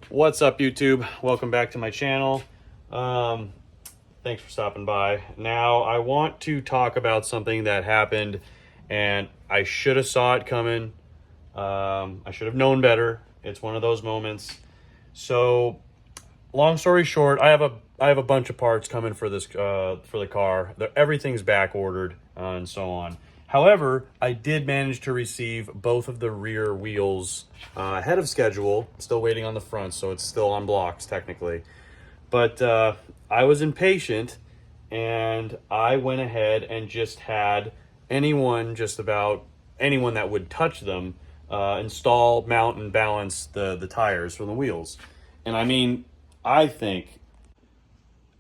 What's up, YouTube? Welcome back to my channel. Thanks for stopping by. Now, I want to talk about something that happened, and I should have saw it coming. I should have known better. It's one of those moments. So, long story short, I have a bunch of parts coming for this for the car. Everything's back ordered and so on. However, I did manage to receive both of the rear wheels ahead of schedule. Still waiting on the front, so it's still on blocks technically. But I was impatient, and I went ahead and just had just about anyone that would touch them, install, mount, and balance the tires from the wheels. And I mean, I think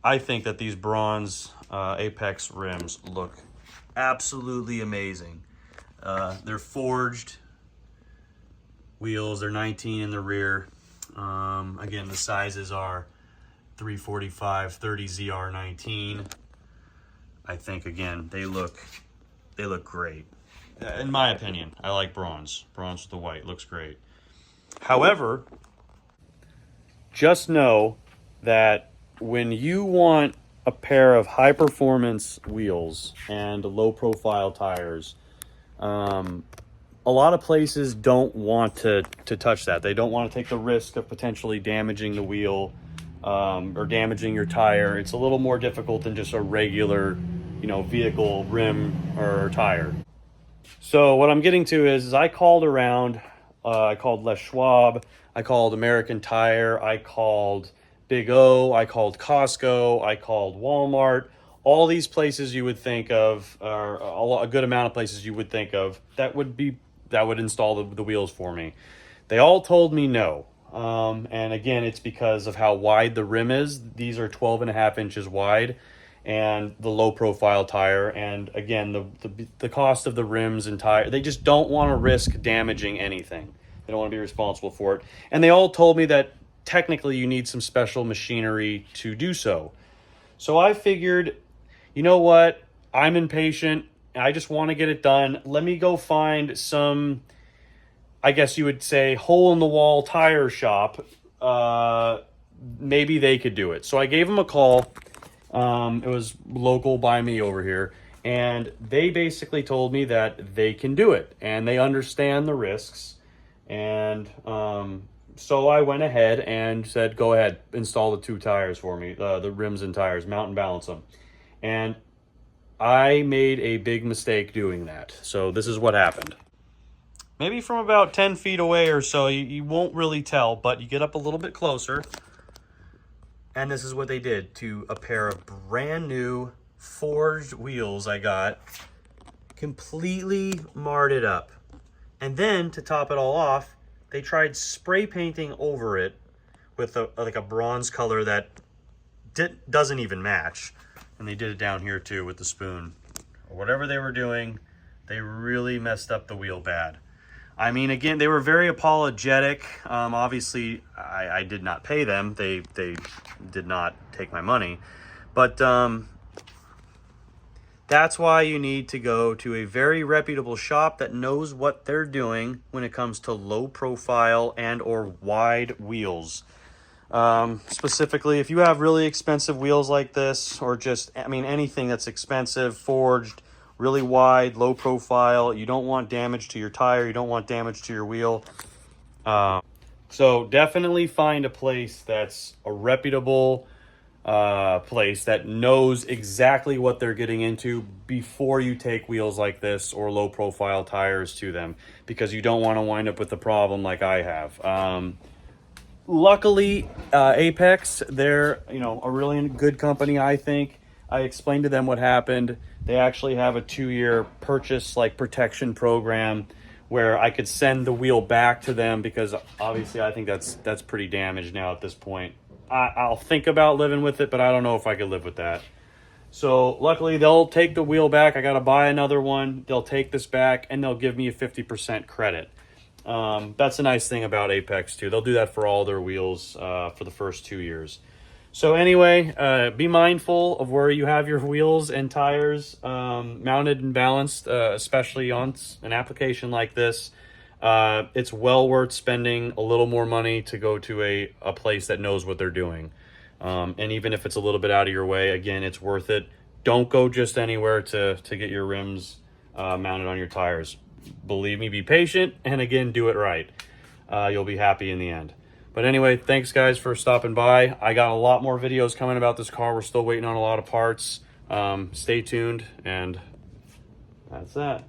that these bronze Apex rims look absolutely amazing. They're forged wheels. They're 19 in the rear. Again, the sizes are 345, 30 ZR19. I think, again, they look great. In my opinion, I like bronze. Bronze with the white looks great. However, just know that when you want a pair of high performance wheels and low profile tires, a lot of places don't want to touch that. They don't want to take the risk of potentially damaging the wheel or damaging your tire. It's a little more difficult than just a regular, vehicle rim or tire. So what I'm getting to is I called around. I called Les Schwab. I called American Tire. I called Big O. I called Costco. I called Walmart. All these places you would think of, or a good amount of places you would think of that would install the wheels for me. They all told me no. And again, it's because of how wide the rim is. These are 12.5 inches wide, and the low profile tire. And again, the cost of the rims and tire, they just don't want to risk damaging anything. They don't want to be responsible for it. And they all told me that technically you need some special machinery to do so. So I figured, you know what? I'm impatient. I just want to get it done. Let me go find some, I guess you would say, hole-in-the-wall tire shop. Maybe they could do it. So I gave them a call. It was local by me over here. And they basically told me that they can do it. And they understand the risks. And so I went ahead and said, go ahead, install the two tires for me. The rims and tires, mount and balance them. And I made a big mistake doing that. So this is what happened. Maybe from about 10 feet away or so, you won't really tell, but you get up a little bit closer. And this is what they did to a pair of brand new forged wheels I got. Completely marred it up. And then to top it all off, they tried spray painting over it with like a bronze color that doesn't even match. And they did it down here too with the spoon. Whatever they were doing, they really messed up the wheel bad. I mean, again, they were very apologetic. Obviously, I did not pay them. They did not take my money. But that's why you need to go to a very reputable shop that knows what they're doing when it comes to low profile and or wide wheels. Specifically, if you have really expensive wheels like this, or just, I mean, anything that's expensive, forged, really wide, low profile, you don't want damage to your tire, you don't want damage to your wheel. So definitely find a place that's a reputable place that knows exactly what they're getting into before you take wheels like this or low profile tires to them, because you don't want to wind up with the problem like I have. Luckily, Apex, they're, a really good company, I think. I explained to them what happened. They actually have a 2-year purchase protection program where I could send the wheel back to them, because obviously I think that's pretty damaged now at this point. I'll think about living with it, but I don't know if I could live with that. So luckily they'll take the wheel back. I got to buy another one. They'll take this back and they'll give me a 50% credit. That's a nice thing about Apex too. They'll do that for all their wheels for the first 2 years. So anyway, be mindful of where you have your wheels and tires mounted and balanced, especially on an application like this. it's well worth spending a little more money to go to a place that knows what they're doing. And even if it's a little bit out of your way, again, it's worth it. Don't go just anywhere to get your rims mounted on your tires. Believe me, be patient, and again, do it right. You'll be happy in the end. But anyway, thanks guys for stopping by. I got a lot more videos coming about this car. We're still waiting on a lot of parts. Stay tuned, and that's that.